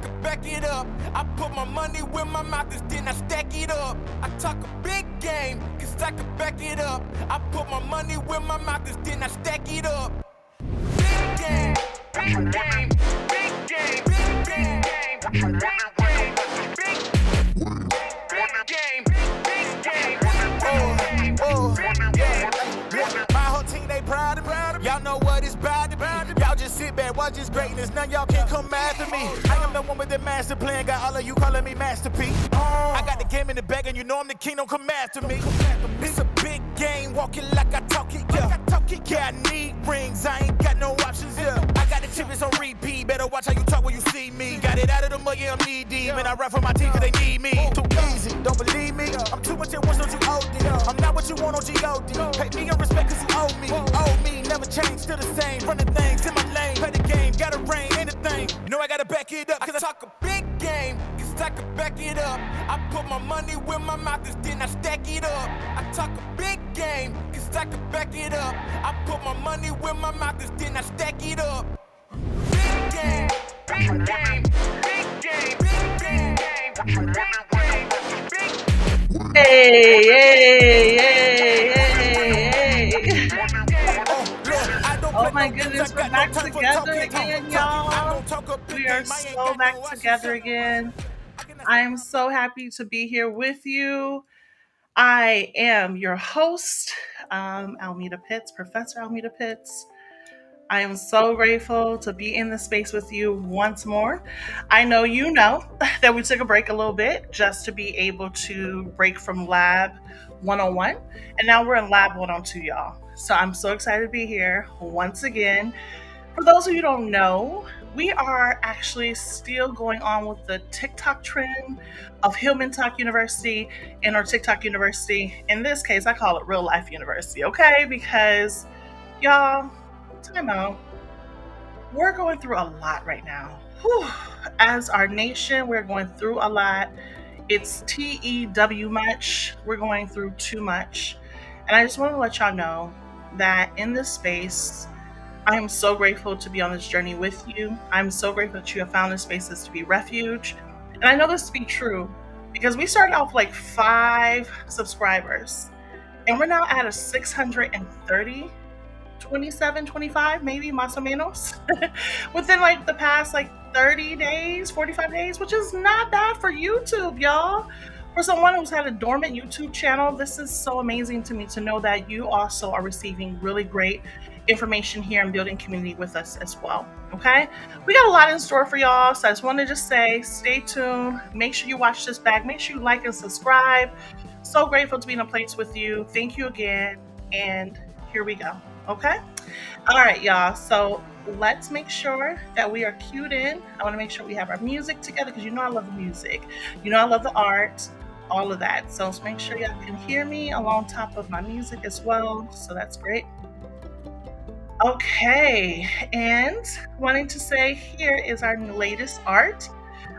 can back it up. I put my money where my mouth is, then I stack it up. I talk a big game, cause I can back it up. I put my money where my mouth is, then I stack it up. Big game, big game, big game, big game, big game, big game, big game. My whole team, they proud of me. Y'all know what it's about to be. Y'all just sit back, watch this greatness. None y'all can come after me. I am the one with the master plan. Got all of you calling me Master P. I got the game in the bag, and you know I'm the king. Don't come after me. This a big game, walking like I talk it. Yeah, I need rings. I ain't got no options. Yeah, I got the chips on repeat. Better watch how you talk when you see me. Got it out of the mud, yeah, I'm knee deep. And I rap for my team 'cause they need me. Too easy, don't believe me. I'm too much at once, don't you OD. I'm not what you want on G.O.D. Pay me your respect 'cause you owe me. Owe me, never change, still the same. Running things in my lane. Play the game, gotta rain, anything. Know I gotta back it up 'cause I talk a big game. 'Cause I can back it up. I put my money where my mouth is, then I stack it up. I talk a big game. 'Cause I can back it up. I put my money where my mouth is, then I stack it up. Big game, big game, big game, big game, big game. Hey, hey, hey, hey, hey. Oh my goodness, we're back together again, y'all. We are so back together again. I am so happy to be here with you. I am your host, Almetta Pitts, Professor Almetta Pitts. I am so grateful to be in the space with you once more. I know you know that we took a break a little bit just to be able to break from Lab 101, and now we're in Lab 102, y'all. So I'm so excited to be here once again. For those of you who don't know, we are actually still going on with the TikTok trend of Hillman Talk University and our TikTok University. In this case, I call it Real Life University, okay? Because, y'all, time out. We're going through a lot right now. Whew. As our nation, we're going through a lot. It's TEW much. We're going through too much. And I just want to let y'all know that in this space, I am so grateful to be on this journey with you. I'm so grateful that you have found this spaces to be refuge. And I know this to be true because we started off like 5 subscribers and we're now at a 630, 27, 25, maybe más o menos, within like the past like 30 days, 45 days, which is not bad for YouTube, y'all. For someone who's had a dormant YouTube channel, this is so amazing to me to know that you also are receiving really great information here and building community with us as well. Okay, we got a lot in store for y'all, so I just wanted to say stay tuned. Make sure you watch this back. Make sure you like and subscribe. So grateful to be in a place with you. Thank you again, and here we go. Okay, all right, y'all. So let's make sure that we are cued in. I want to make sure we have our music together because you know I love the music. You know I love the art, all of that. So let's make sure y'all can hear me along top of my music as well. So that's great. Okay, and wanting to say here is our latest art.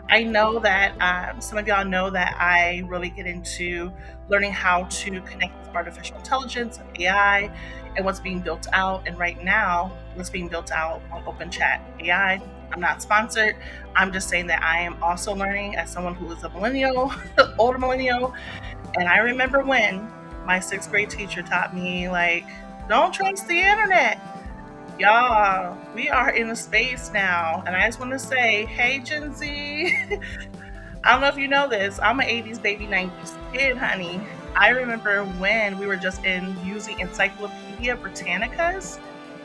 I know that some of y'all know that I really get into learning how to connect with artificial intelligence and AI and what's being built out. And right now, what's being built out on OpenChat AI. I'm not sponsored. I'm just saying that I am also learning as someone who is a millennial, older millennial. And I remember when my 6th grade teacher taught me, like, don't trust the internet. Y'all, we are in a space now, and I just want to say, hey, Gen Z. I don't know if you know this. I'm an 80s baby, 90s kid, honey. I remember when we were just using Encyclopedia Britannicas.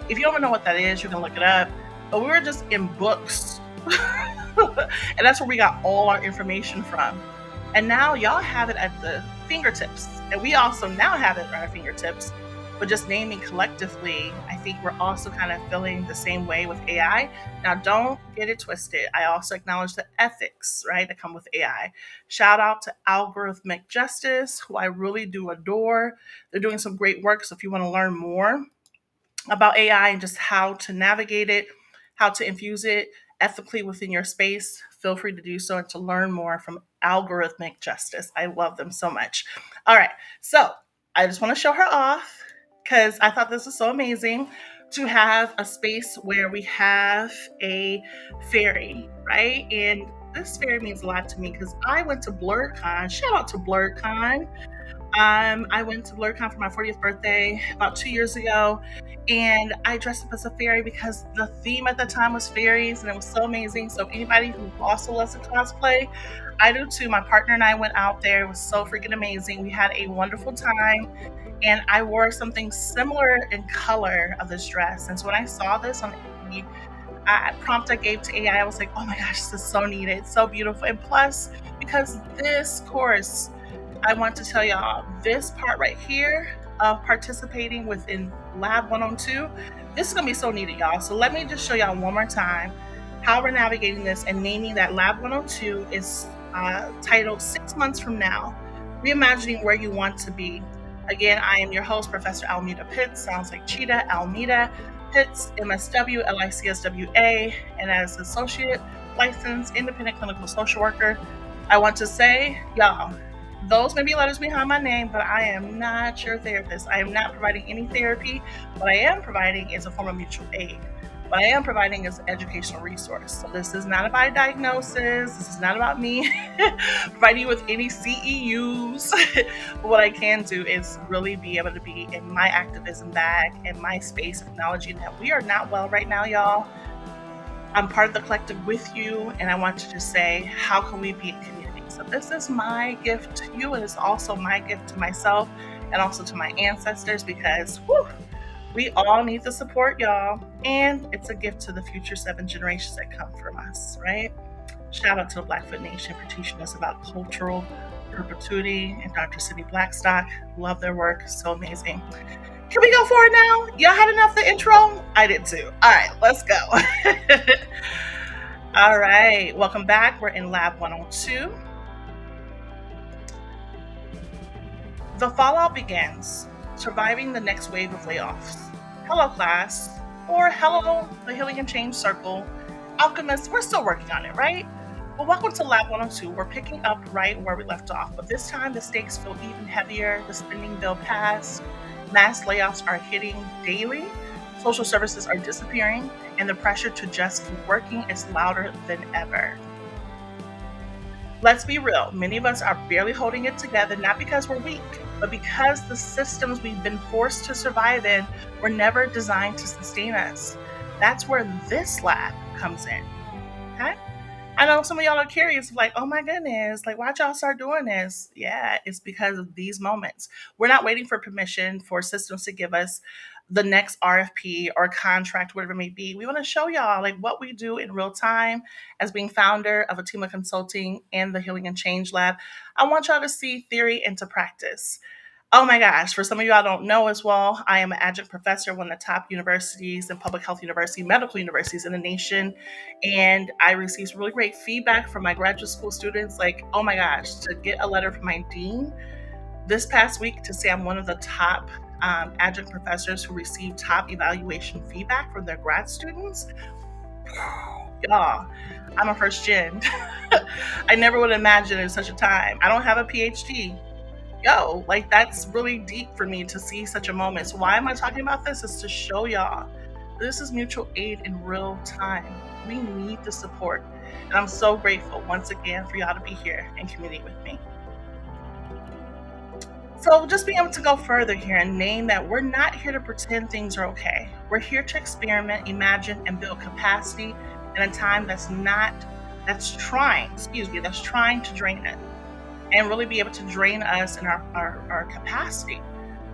If you don't know what that is, you can look it up. But we were just in books. And that's where we got all our information from. And now y'all have it at the fingertips. And we also now have it at our fingertips. But just naming collectively, I think we're also kind of feeling the same way with AI. Now, don't get it twisted. I also acknowledge the ethics, right, that come with AI. Shout out to Algorithmic Justice, who I really do adore. They're doing some great work. So if you want to learn more about AI and just how to navigate it, how to infuse it ethically within your space, feel free to do so and to learn more from Algorithmic Justice. I love them so much. All right. So I just want to show her off, because I thought this was so amazing. to have a space where we have a fairy, right? And this fairy means a lot to me because I went to BlurCon. Shout out to BlurCon. I went to BlurCon for my 40th birthday about 2 years ago, and I dressed up as a fairy because the theme at the time was fairies, and it was so amazing. So, if anybody who also loves to cosplay, I do too. My partner and I went out there. It was so freaking amazing. We had a wonderful time, and I wore something similar in color of this dress. And so, when I saw this on the prompt I gave to AI, I was like, oh my gosh, this is so needed, so beautiful. And plus, because this course, I want to tell y'all this part right here of participating within Lab 102, this is going to be so needed, y'all. So let me just show y'all one more time how we're navigating this and naming that Lab 102 is titled 6 Months From Now, Reimagining Where You Want to Be. Again, I am your host, Professor Almetta Pitts. Sounds like cheetah, Almetta Pitts, MSW, LICSWA, and as Associate Licensed Independent Clinical Social Worker, I want to say, y'all, those may be letters behind my name, but I am not your therapist. I am not providing any therapy. What I am providing is a form of mutual aid. What I am providing is an educational resource. So this is not about a diagnosis. This is not about me providing you with any CEUs. But what I can do is really be able to be in my activism bag and my space, acknowledging that we are not well right now, y'all. I'm part of the collective with you, and I want to just say, how can we be in community? So this is my gift to you, and it's also my gift to myself and also to my ancestors, because we all need the support, y'all. And it's a gift to the future 7 generations that come from us, right? Shout out to the Blackfoot Nation for teaching us about cultural perpetuity, and Dr. Sydney Blackstock. Love their work. So amazing. Can we go forward now? Y'all had enough of the intro? I did too. All right, let's go. All right, welcome back. We're in Lab 102. The fallout begins, surviving the next wave of layoffs. Hello, class, or hello, the Healing and Change Circle. Alchemists, we're still working on it, right? Well, welcome to Lab 102. We're picking up right where we left off, but this time the stakes feel even heavier. The spending bill passed, mass layoffs are hitting daily, social services are disappearing, and the pressure to just keep working is louder than ever. Let's be real, many of us are barely holding it together, not because we're weak, but because the systems we've been forced to survive in were never designed to sustain us. That's where this lab comes in, okay? I know some of y'all are curious, like, oh my goodness, like, why'd y'all start doing this? Yeah, it's because of these moments. We're not waiting for permission for systems to give us the next RFP or contract, whatever it may be. We want to show y'all like what we do in real time as being founder of a team of consulting and the Healing and Change Lab. I want y'all to see theory into practice. Oh my gosh, for some of you I don't know as well, I am an adjunct professor at one of the top universities and public health university, medical universities in the nation. And I received really great feedback from my graduate school students. Like, oh my gosh, to get a letter from my dean this past week to say I'm one of the top adjunct professors who received top evaluation feedback from their grad students. Y'all, I'm a first gen. I never would imagine in such a time. I don't have a PhD. Yo, like that's really deep for me to see such a moment. So why am I talking about this? Is to show y'all this is mutual aid in real time. We need the support. And I'm so grateful once again for y'all to be here in community with me. So just being able to go further here and name that we're not here to pretend things are okay. We're here to experiment, imagine, and build capacity in a time that's trying to drain it and really be able to drain us in our capacity.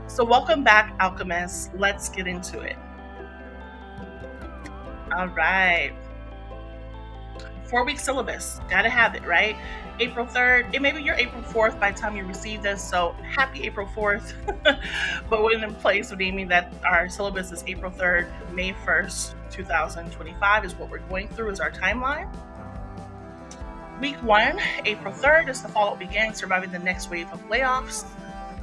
So welcome back, alchemists. Let's get into it. All right. 4-week syllabus. Gotta have it, right? April 3rd. It may be your April 4th by the time you receive this, so happy April 4th. But we're in place of naming that our syllabus is April 3rd, May 1st, 2025 is what we're going through as our timeline. Week 1, April 3rd, is the fallout begins, surviving the next wave of layoffs.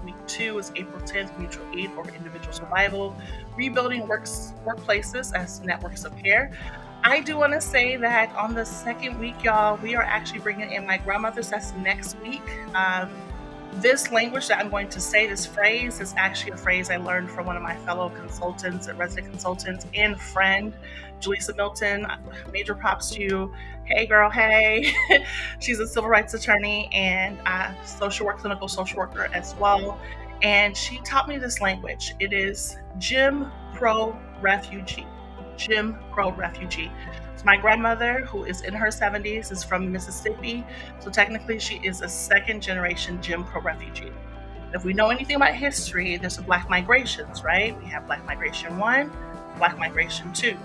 Week 2 is April 10th, mutual aid over individual survival, rebuilding workplaces as networks of care. I do want to say that on the second week, y'all, we are actually bringing in my grandmother's. That's next week. This language that I'm going to say, this phrase, is actually a phrase I learned from one of my fellow consultants, resident consultants, and friend, Jaleesa Milton. Major props to you. Hey, girl, hey. She's a civil rights attorney and clinical social worker as well. And she taught me this language. It is Jim Crow refugee. Jim Crow refugee. So my grandmother, who is in her 70s, is from Mississippi. So technically, she is a second generation Jim Crow refugee. If we know anything about history, there's the Black migrations, right? We have Black Migration 1, Black Migration 2.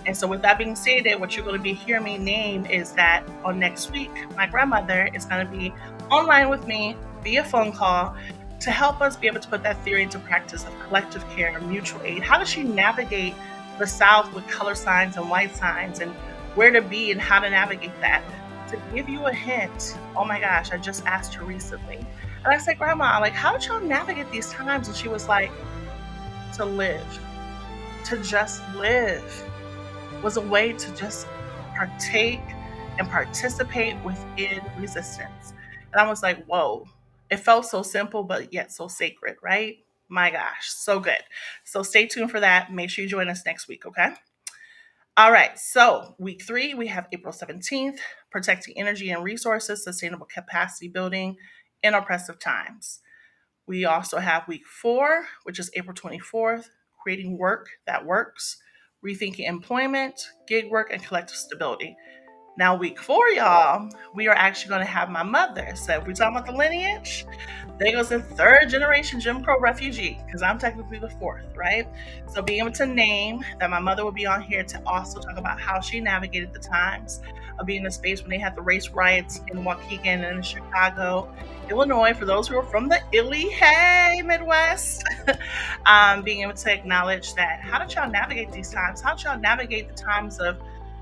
And so, with that being stated, what you're going to be hearing me name is that on next week, my grandmother is going to be online with me via phone call to help us be able to put that theory into practice of collective care and mutual aid. How does she navigate the South with color signs and white signs, and where to be and how to navigate that? To give you a hint, oh my gosh, I just asked her recently. And I said, Grandma, like, how did y'all navigate these times? And she was like, to live, to just live was a way to just partake and participate within resistance. And I was like, whoa, it felt so simple, but yet so sacred, right? My gosh, so good. So stay tuned for that. Make sure you join us next week, okay? All right, so week 3, we have April 17th, protecting energy and resources, sustainable capacity building in oppressive times. We also have week 4, which is April 24th, creating work that works, rethinking employment, gig work, and collective stability. Now, week 4, y'all, we are actually going to have my mother. So if we're talking about the lineage, there goes the 3rd generation Jim Crow refugee, because I'm technically the 4th, right? So being able to name that my mother will be on here to also talk about how she navigated the times of being in a space when they had the race riots in Waukegan and in Chicago, Illinois, for those who are from the Illy, hey, Midwest. Being able to acknowledge that, how did y'all navigate these times? How did y'all navigate the times of,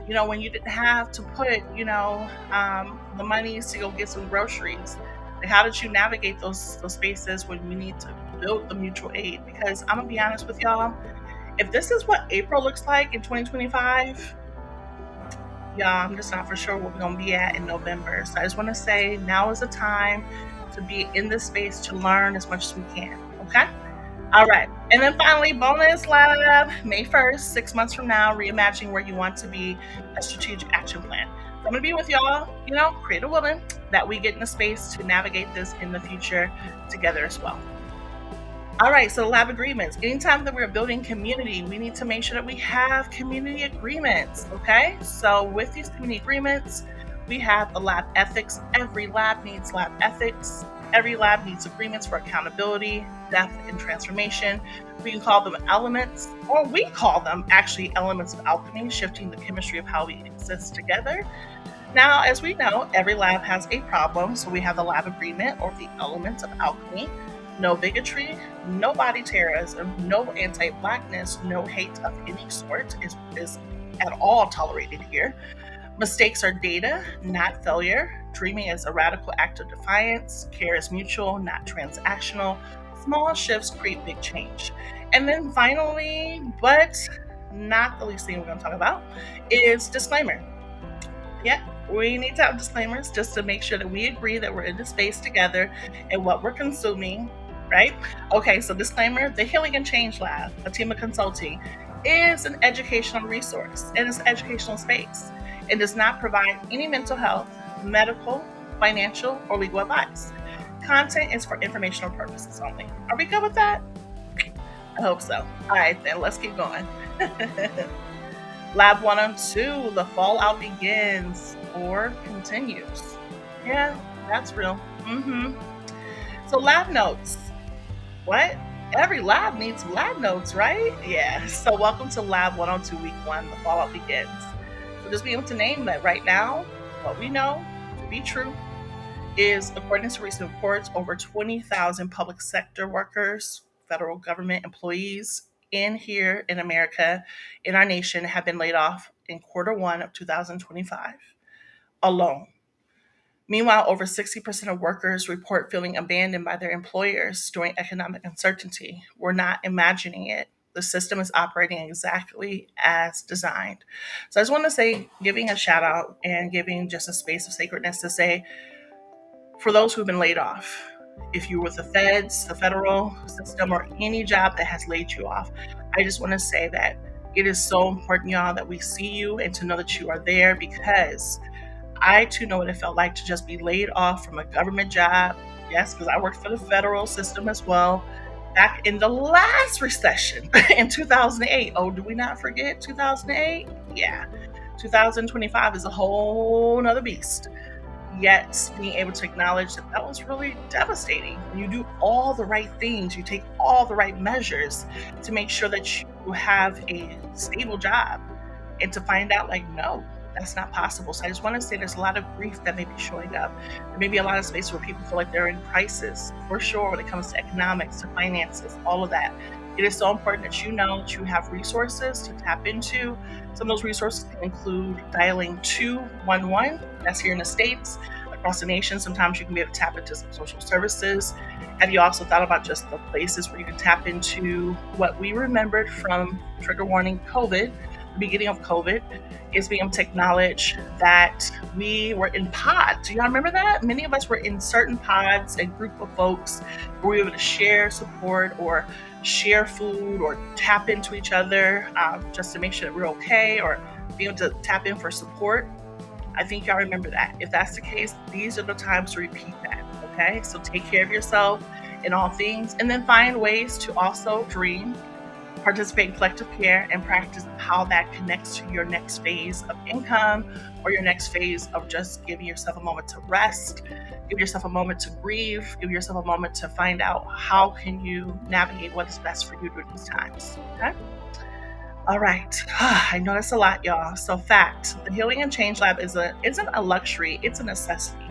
when you didn't have to put, the monies to go get some groceries? Like, how did you navigate those spaces when we need to build the mutual aid? Because I'm gonna be honest with y'all, if this is what April looks like in 2025, y'all, I'm just not for sure what we're gonna be at in November. So I just want to say now is the time to be in this space to learn as much as we can. Okay. All right. And then finally, bonus lab, May 1st, 6 months from now, reimagining where you want to be, a strategic action plan. So I'm going to be with y'all, create a willing that we get in a space to navigate this in the future together as well. All right, so lab agreements. Anytime that we're building community, we need to make sure that we have community agreements, okay? So with these community agreements, we have the lab ethics. Every lab needs lab ethics. Every lab needs agreements for accountability, depth, and transformation. We can call them elements, or we call them actually elements of alchemy, shifting the chemistry of how we exist together. Now, as we know, every lab has a problem, so we have the lab agreement, or the elements of alchemy. No bigotry, no body terrorism, no anti-Blackness, no hate of any sort is at all tolerated here. Mistakes are data, not failure. Dreaming is a radical act of defiance. Care is mutual, not transactional. Small shifts create big change. And then finally, but not the least thing we're going to talk about, is disclaimer. Yeah, we need to have disclaimers just to make sure that we agree that we're in the space together and what we're consuming, right? Okay, so disclaimer, the Healing and Change Lab, a team of consulting, is an educational resource and it's an educational space. It does not provide any mental health, medical, financial, or legal advice. Content is for informational purposes only. Are we good with that? I hope so. All right, then let's keep going. Lab 102, the fallout begins or continues. Yeah, that's real. So lab notes. What? Every lab needs lab notes, right? Yeah. So welcome to Lab 102, Week 1, the fallout begins. So just being able to name that right now, what we know to be true is, according to recent reports, over 20,000 public sector workers, federal government employees here in America, in our nation, have been laid off in Q1 of 2025 alone. Meanwhile, over 60% of workers report feeling abandoned by their employers during economic uncertainty. We're not imagining it. The system is operating exactly as designed. So I just want to say, giving a shout out and giving just a space of sacredness to say, for those who've been laid off, if you're with the feds, the federal system, or any job that has laid you off, I just want to say that it is so important, y'all, that we see you and to know that you are there, because I too know what it felt like to just be laid off from a government job. Yes, because I worked for the federal system as well back in the last recession in 2008. Oh, do we not forget 2008? Yeah. 2025 is a whole nother beast. Yet being able to acknowledge that that was really devastating. When you do all the right things, you take all the right measures to make sure that you have a stable job, and to find out like, no, that's not possible. So I just want to say there's a lot of grief that may be showing up. There may be a lot of space where people feel like they're in crisis, for sure, when it comes to economics, to finances, all of that. It is so important that you know that you have resources to tap into. Some of those resources can include dialing 211, that's here in the States. Across the nation, sometimes you can be able to tap into some social services. Have you also thought about just the places where you can tap into what we remembered from, trigger warning, COVID, the beginning of COVID, is being able to acknowledge that we were in pods. Do y'all remember that? Many of us were in certain pods, a group of folks where we were able to share support or share food or tap into each other, just to make sure that we're okay, or be able to tap in for support. I think y'all remember that. If that's the case, these are the times to repeat that, okay? So take care of yourself in all things, and then find ways to also dream, participate in collective care, and practice how that connects to your next phase of income, or your next phase of just giving yourself a moment to rest, give yourself a moment to grieve, give yourself a moment to find out how can you navigate what is best for you during these times, okay? All right. I know that's a lot, y'all. So fact, the Healing and Change Lab isn't a luxury, it's a necessity.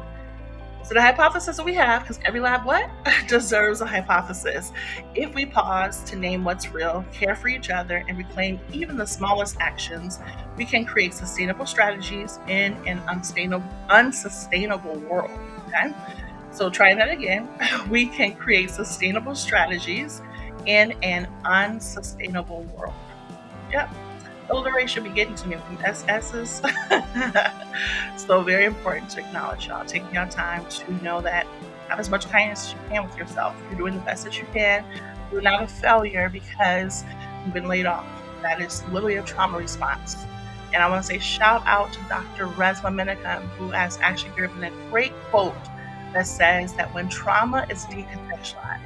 So the hypothesis that we have, because every lab what? Deserves a hypothesis. If we pause to name what's real, care for each other, and reclaim even the smallest actions, we can create sustainable strategies in an unsustainable world. Okay? So trying that again. We can create sustainable strategies in an unsustainable world. Yep. Alliteration be getting to me from SS's. So very important to acknowledge, y'all. Taking your time to know that have as much kindness as you can with yourself. You're doing the best that you can. You're not a failure because you've been laid off. That is literally a trauma response. And I want to say shout out to Dr. Resma Minicum, who has actually given a great quote that says that when trauma is decontextualized,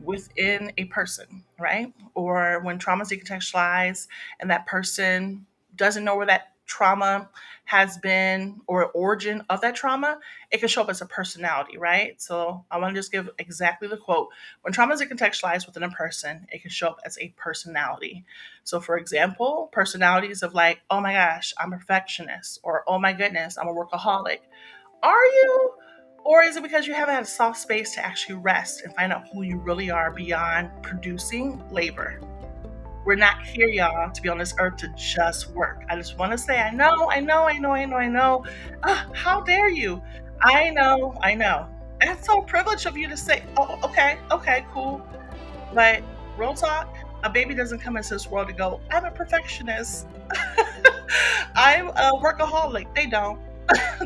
within a person, right? Or when trauma is decontextualized and that person doesn't know where that trauma has been or origin of that trauma, it can show up as a personality, right? So I want to just give exactly the quote. When trauma is decontextualized within a person, it can show up as a personality. So for example, personalities of like, oh my gosh, I'm a perfectionist, or oh my goodness, I'm a workaholic. Are you? Or is it because you haven't had a soft space to actually rest and find out who you really are beyond producing labor? We're not here, y'all, to be on this earth to just work. I just want to say, I know. How dare you? I know. That's so privileged of you to say, oh, okay, cool. But real talk, a baby doesn't come into this world to go, I'm a perfectionist. I'm a workaholic. They don't.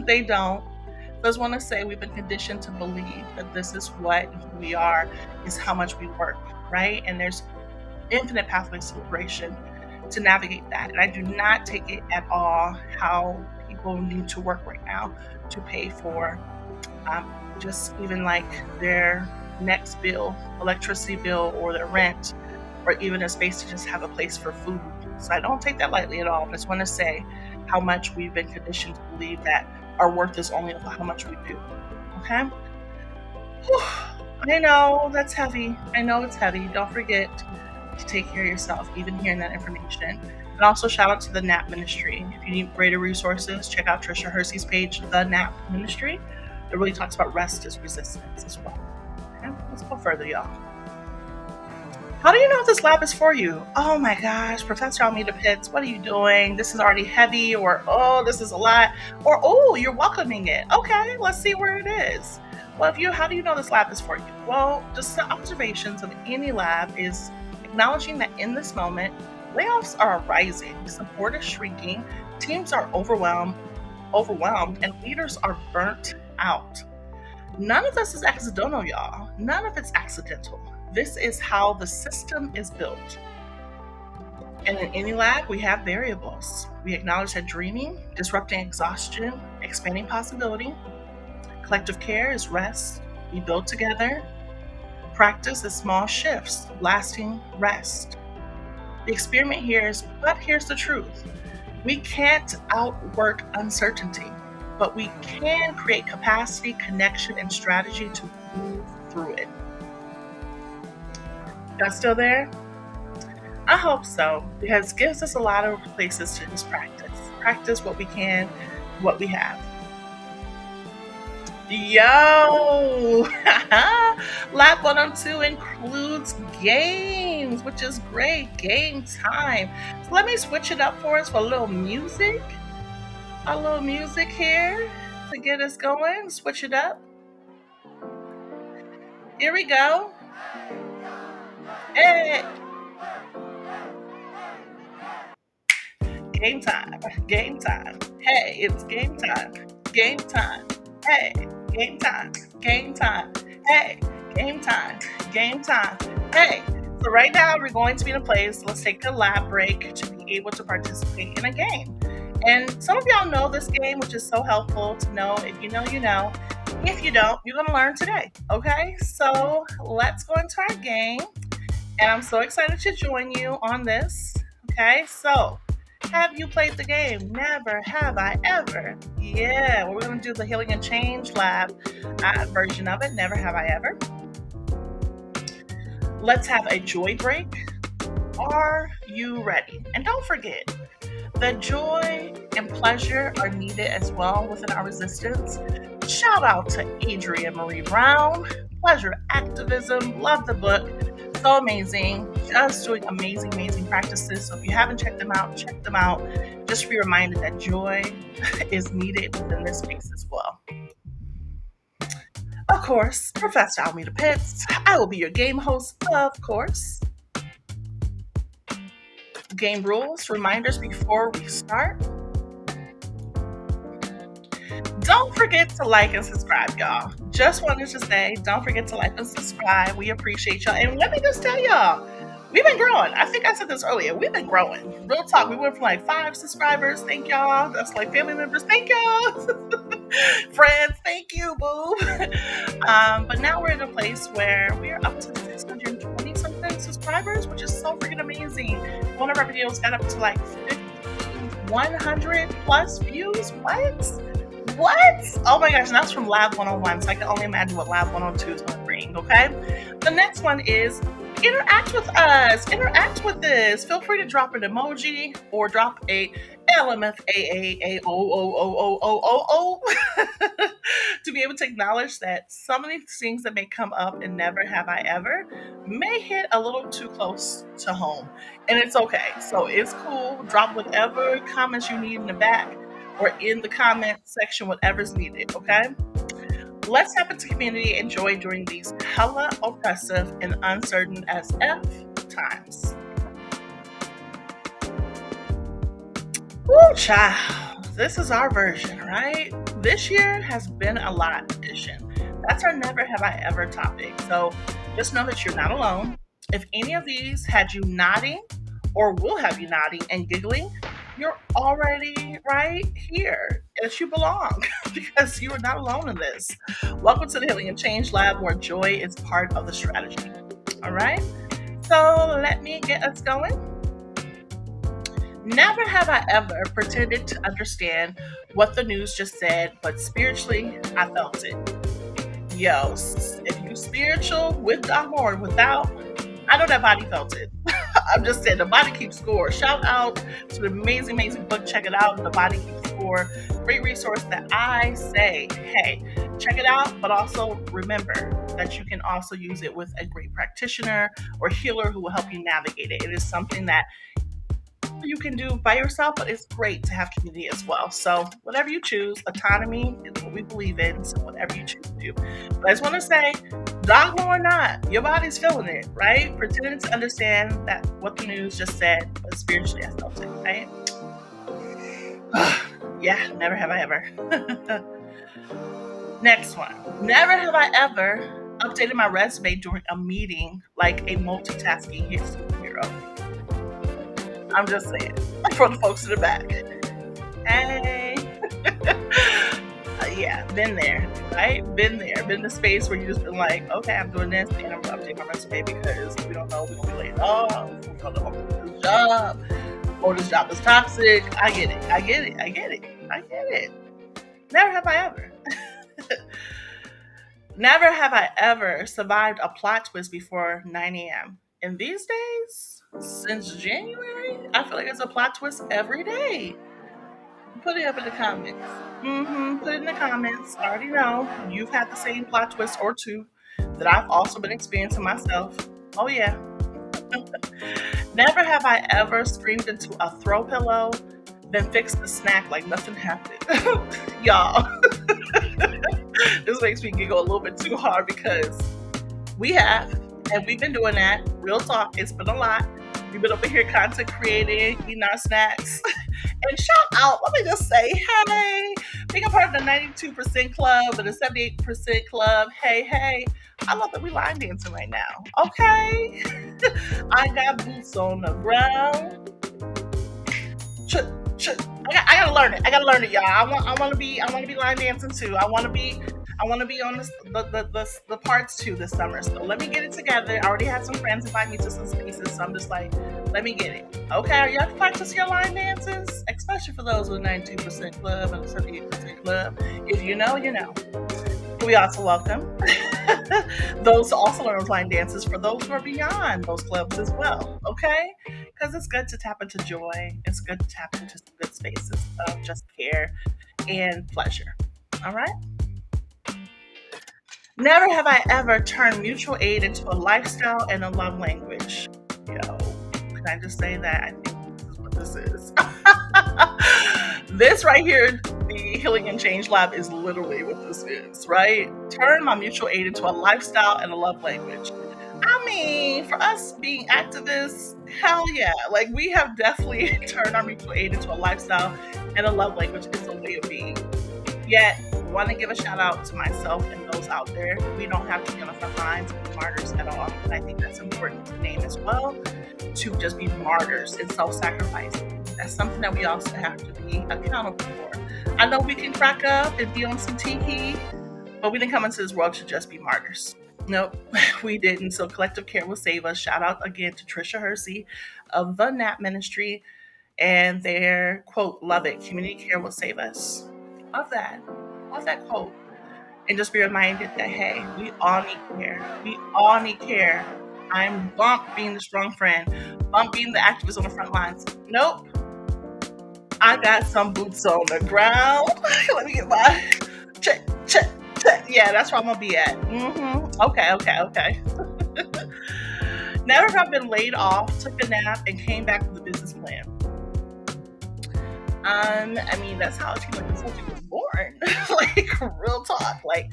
They don't. So I just want to say we've been conditioned to believe that this is what we are, is how much we work, right? And there's infinite pathways to liberation to navigate that. And I do not take it at all how people need to work right now to pay for just even like their next bill, electricity bill, or their rent, or even a space to just have a place for food. So I don't take that lightly at all. I just want to say how much we've been conditioned to believe that our worth is only how much we do. Okay? Whew. I know that's heavy. I know it's heavy. Don't forget to take care of yourself, even hearing that information. And also shout out to the NAP Ministry. If you need greater resources, check out Trisha Hersey's page, The NAP Ministry. It really talks about rest as resistance as well. Okay? Let's go further, y'all. How do you know if this lab is for you? Oh my gosh, Professor Almetta Pitts, what are you doing? This is already heavy, or oh, this is a lot, or oh, you're welcoming it. Okay, let's see where it is. Well, how do you know this lab is for you? Well, just the observations of any lab is acknowledging that in this moment, layoffs are rising, support is shrinking, teams are overwhelmed, and leaders are burnt out. None of this is accidental, y'all. None of it's accidental. This is how the system is built. And in any lab, we have variables. We acknowledge that dreaming, disrupting exhaustion, expanding possibility. Collective care is rest. We build together. Practice is small shifts, lasting rest. The experiment here is, but here's the truth. We can't outwork uncertainty, but we can create capacity, connection, and strategy to move through it. Y'all still there? I hope so, because it gives us a lot of places to just practice. Practice what we can, what we have. Yo! Lab 102 includes games, which is great. Game time. So let me switch it up for us for a little music. A little music here to get us going. Switch it up. Here we go. Hey! Game time. Game time. Hey, it's game time. Game time. Hey, game time. Game time. Hey, game time. Game time. Hey. So right now we're going to be in a place. Let's take a lab break to be able to participate in a game. And some of y'all know this game, which is so helpful to know. If you know, you know. If you don't, you're going to learn today. Okay? So let's go into our game. And I'm so excited to join you on this. Okay? So have you played the game? Never have I ever. Yeah, well, we're going to do the Healing and Change Lab version of it. Never have I ever. Let's have a joy break. Are you ready? And don't forget, the joy and pleasure are needed as well within our resistance. Shout out to Adrienne Marie Brown. Pleasure activism. Love the book. So amazing. Just doing amazing, amazing practices. So if you haven't checked them out, check them out. Just be reminded that joy is needed within this space as well. Of course, Professor Almetta Pitts. I will be your game host, of course. Game rules, reminders before we start. Don't forget to like and subscribe, y'all. Just wanted to say, don't forget to like and subscribe. We appreciate y'all. And let me just tell y'all, we've been growing. I think I said this earlier. We've been growing. Real talk. We went from like 5 subscribers. Thank y'all. That's like family members. Thank y'all. Friends. Thank you, boo. But now we're in a place where we're up to 620 something subscribers, which is so freaking amazing. One of our videos got up to like 100 plus views. What? Oh my gosh, and that's from Lab 101, so I can only imagine what Lab 102 is going to bring, okay? The next one is interact with us. Interact with this. Feel free to drop an emoji or drop a LMFAAAOOOOOO to be able to acknowledge that some of these things that may come up and never have I ever may hit a little too close to home. And it's okay. So it's cool. Drop whatever comments you need in the back or in the comment section, whatever's needed, okay? Let's tap into community and joy during these hella oppressive and uncertain as F times. Woo, child. This is our version, right? This year has been a lot edition. That's our never have I ever topic. So just know that you're not alone. If any of these had you nodding or will have you nodding and giggling, you're already right here as you belong because you are not alone in this. Welcome to the Healing and Change Lab, where joy is part of the strategy. All right. So let me get us going. Never have I ever pretended to understand what the news just said, but spiritually, I felt it. Yo, if you spiritual with Doc or without, I know that body felt it. I'm just saying, the body keeps score. Shout out to the amazing, amazing book. Check it out. The Body Keeps Score. Great resource that I say, hey, check it out. But also remember that you can also use it with a great practitioner or healer who will help you navigate it. It is something that you can do by yourself, but it's great to have community as well. So whatever you choose, autonomy is what we believe in. So whatever you choose to do. But I just want to say, dogma or not, your body's feeling it, right? Pretending to understand that what the news just said, but spiritually I felt it, right? Yeah, never have I ever. Next one. Never have I ever updated my resume during a meeting like a multitasking hit superhero. I'm just saying. For the folks in the back. Hey. Yeah, been there, right? Been there. Been in the space where you just been like, okay, I'm doing this and I'm gonna update my resume because we don't know we're gonna be laid off, we don't know if I'm gonna do this job, or this job is toxic. I get it. I get it. I get it. I get it. Never have I ever. Never have I ever survived a plot twist before 9 a.m. And these days, since January, I feel like it's a plot twist every day. Put it up in the comments. Put it in the comments. I already know you've had the same plot twist or two that I've also been experiencing myself. Oh, yeah. Never have I ever screamed into a throw pillow, then fixed the snack like nothing happened. Y'all, this makes me giggle a little bit too hard because we have, and we've been doing that. Real talk, it's been a lot. We've been over here content creating, eating our snacks. And shout out, let me just say, hey, being a part of the 92% club and the 78% club, hey, I love that we line dancing right now. Okay. I got boots on the ground. I gotta learn it. I gotta learn it, y'all. I want to be line dancing too. I want to be on the parts too this summer. So let me get it together. I already had some friends invite me to some spaces, so I'm just like, let me get it. Okay, are y'all practicing your line dances? Especially for those with 92% club and 78% club. If you know, you know. We also welcome those to also learn those line dances for those who are beyond those clubs as well. Okay, because it's good to tap into joy. It's good to tap into some good spaces of just care and pleasure. All right. Never have I ever turned mutual aid into a lifestyle and a love language. Yo, can I just say that? I think this is what this is. This right here, the Healing and Change Lab, is literally what this is, right? Turn my mutual aid into a lifestyle and a love language. I mean, for us being activists, hell yeah. Like, we have definitely turned our mutual aid into a lifestyle and a love language. It's a way of being. Yet, want to give a shout out to myself and those out there. We don't have to be on the front lines and be martyrs at all. And I think that's important to name as well, to just be martyrs and self-sacrifice. That's something that we also have to be accountable for. I know we can crack up and be on some tiki, but we didn't come into this world to just be martyrs. Nope, we didn't. So collective care will save us. Shout out again to Trisha Hersey of the NAP Ministry and their quote, love it, community care will save us. Love that. Love that quote. And just be reminded that, hey, we all need care. We all need care. I'm bump being the strong friend, bump being the activist on the front lines. Nope. I got some boots on the ground. Let me get my check. Yeah, that's where I'm gonna be at. Okay. Never have been laid off, took a nap, and came back with a business plan. I mean, that's how it seems like the subject was born. Like, real talk. Like,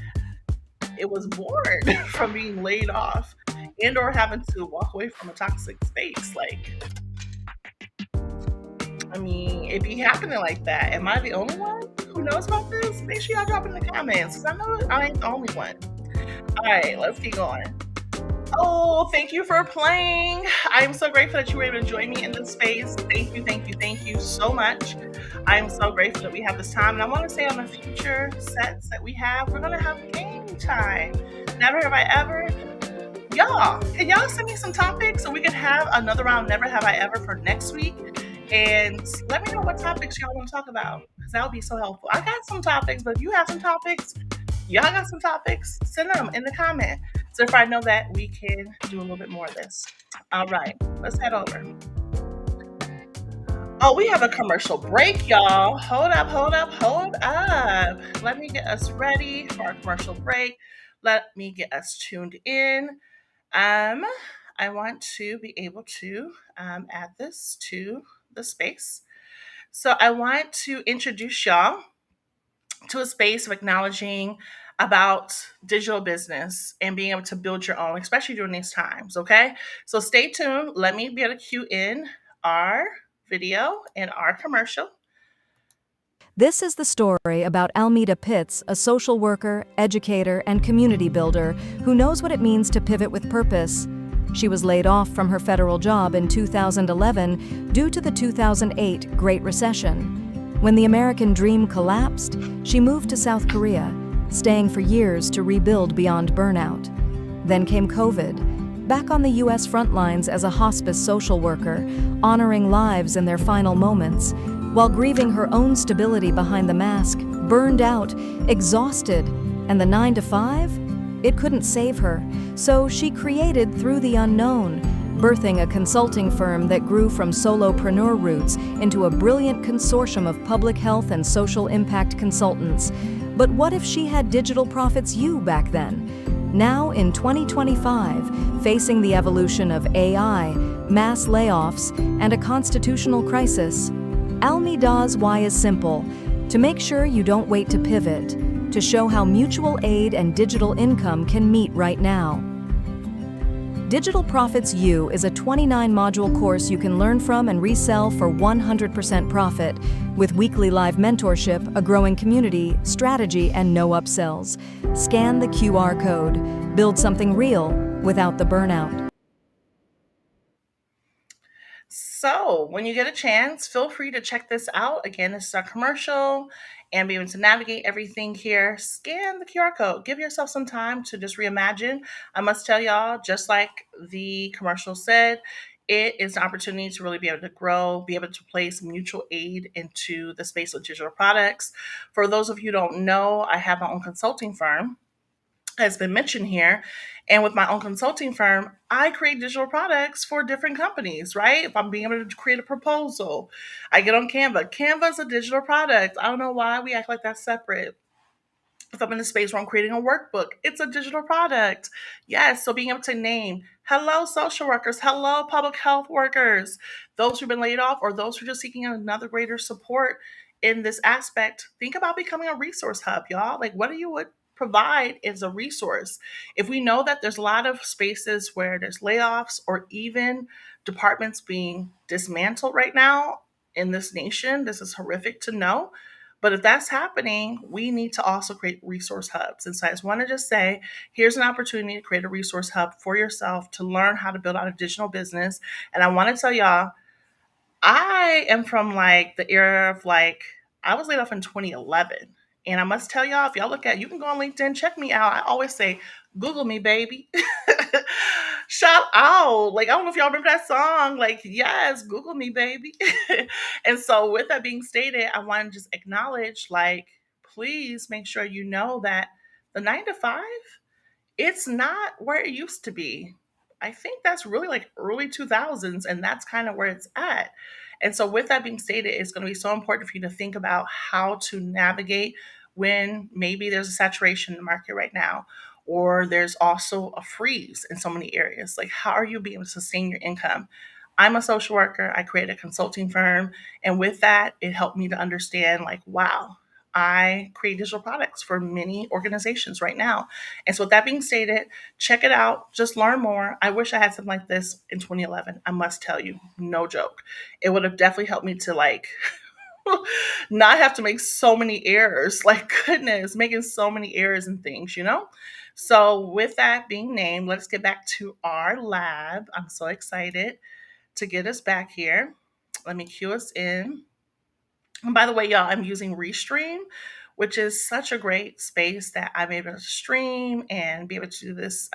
it was born from being laid off and or having to walk away from a toxic space. Like, I mean, it be happening like that. Am I the only one who knows about this? Make sure y'all drop in the comments, because I know I ain't the only one. All right, let's keep going. Oh, thank you for playing. I'm so grateful that you were able to join me in this space. Thank you so much. I'm so grateful that we have this time. And I want to say on the future sets that we have, we're going to have game time. Never have I ever. Y'all, can y'all send me some topics so we can have another round Never Have I Ever for next week? And let me know what topics y'all want to talk about, because that would be so helpful. I got some topics, but if you have some topics, y'all got some topics, send them in the comment. So if I know that, we can do a little bit more of this. All right, let's head over. Oh, we have a commercial break, y'all. Hold up. Let me get us ready for our commercial break. Let me get us tuned in. I want to be able to add this to the space. So I want to introduce y'all to a space of acknowledging about digital business and being able to build your own, especially during these times. Okay, so stay tuned. Let me be able to cue in our video and our commercial. This is the story about Almetta Pitts, a social worker, educator, and community builder who knows what it means to pivot with purpose. She was laid off from her federal job in 2011 due to the 2008 Great Recession. When the American dream collapsed, she moved to South Korea, staying for years to rebuild beyond burnout. Then came COVID. Back on the U.S. front lines as a hospice social worker, honoring lives in their final moments, while grieving her own stability behind the mask, burned out, exhausted, and the 9 to 5? It couldn't save her, so she created Through the Unknown, birthing a consulting firm that grew from solopreneur roots into a brilliant consortium of public health and social impact consultants. But what if she had Digital Profits U back then? Now, in 2025, facing the evolution of AI, mass layoffs, and a constitutional crisis, Almeda's why is simple: to make sure you don't wait to pivot, to show how mutual aid and digital income can meet right now. Digital Profits U is a 29-module course you can learn from and resell for 100% profit, with weekly live mentorship, a growing community, strategy, and no upsells. Scan the QR code. Build something real without the burnout. So, when you get a chance, feel free to check this out. Again, this is our commercial and be able to navigate everything here. Scan the QR code. Give yourself some time to just reimagine. I must tell y'all, just like the commercial said, it is an opportunity to really be able to grow, be able to place mutual aid into the space of digital products. For those of you who don't know, I have my own consulting firm, has been mentioned here. And with my own consulting firm, I create digital products for different companies, right? If I'm being able to create a proposal, I get on Canva. Canva is a digital product. I don't know why we act like that's separate. If I'm in a space where I'm creating a workbook, it's a digital product. Yes, so being able to name, hello, social workers, hello, public health workers, those who've been laid off or those who are just seeking another greater support in this aspect, think about becoming a resource hub, y'all. Like, what do you would provide as a resource? If we know that there's a lot of spaces where there's layoffs or even departments being dismantled right now in this nation, this is horrific to know. But if that's happening, we need to also create resource hubs. And so I just want to just say, here's an opportunity to create a resource hub for yourself to learn how to build out a digital business. And I want to tell y'all, I am from like the era of like, I was laid off in 2011. And I must tell y'all, if y'all look at, you can go on LinkedIn, check me out. I always say, Google me, baby. Shout out. Like, I don't know if y'all remember that song. Like, yes, Google me, baby. And so, with that being stated, I want to just acknowledge, like, please make sure you know that the 9 to 5, it's not where it used to be. I think that's really like early 2000s, and that's kind of where it's at. And so, with that being stated, it's going to be so important for you to think about how to navigate when maybe there's a saturation in the market right now, or there's also a freeze in so many areas. Like, how are you being able to sustain your income? I'm a social worker. I created a consulting firm. And with that, it helped me to understand, like, wow, I create digital products for many organizations right now. And so, with that being stated, check it out. Just learn more. I wish I had something like this in 2011. I must tell you, no joke. It would have definitely helped me to like not have to make so many errors. Like, goodness, making so many errors and things, you know? So, with that being named, let's get back to our lab. I'm so excited to get us back here. Let me cue us in. And by the way, y'all, I'm using Restream, which is such a great space that I'm able to stream and be able to do this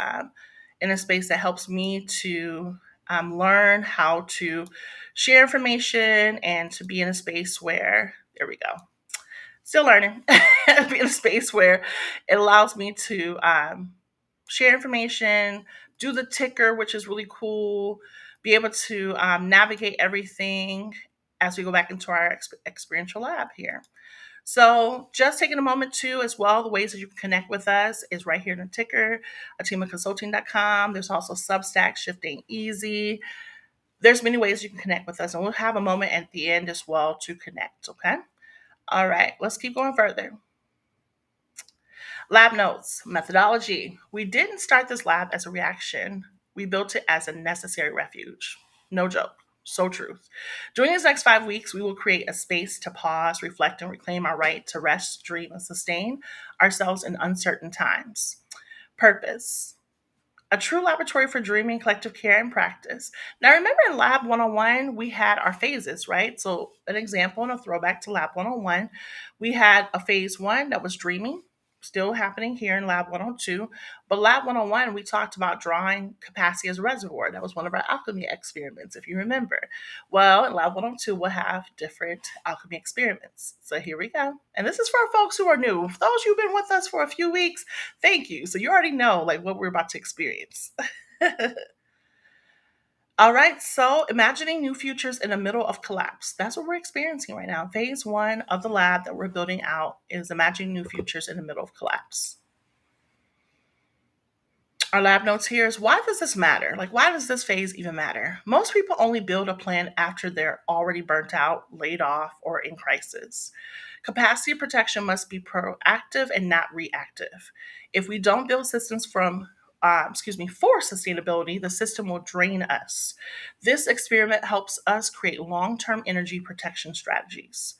in a space that helps me to learn how to share information and to be in a space where, there we go, still learning, be in a space where it allows me to share information, do the ticker, which is really cool, be able to navigate everything as we go back into our experiential lab here. So just taking a moment too, as well, the ways that you can connect with us is right here in the ticker, ateemaconsulting.com. There's also Substack, Shifting Easy. There's many ways you can connect with us, and we'll have a moment at the end as well to connect, okay? All right, let's keep going further. Lab notes, methodology. We didn't start this lab as a reaction. We built it as a necessary refuge. No joke. So truth. During these next 5 weeks, we will create a space to pause, reflect, and reclaim our right to rest, dream, and sustain ourselves in uncertain times. Purpose. A true laboratory for dreaming, collective care, and practice. Now, remember in Lab 101, we had our phases, right? So, an example and a throwback to Lab 101, we had a phase one that was dreaming, still happening here in Lab 102. But Lab 101, we talked about drawing capacity as a reservoir. That was one of our alchemy experiments, if you remember. Well, in Lab 102, we'll have different alchemy experiments. So, here we go. And this is for folks who are new. For those who've been with us for a few weeks, thank you. So you already know like what we're about to experience. All right, so imagining new futures in the middle of collapse. That's what we're experiencing right now. Phase one of the lab that we're building out is imagining new futures in the middle of collapse. Our lab notes here is, why does this matter? Like, why does this phase even matter? Most people only build a plan after they're already burnt out, laid off, or in crisis. Capacity protection must be proactive and not reactive. If we don't build systems for sustainability, the system will drain us. This experiment helps us create long-term energy protection strategies.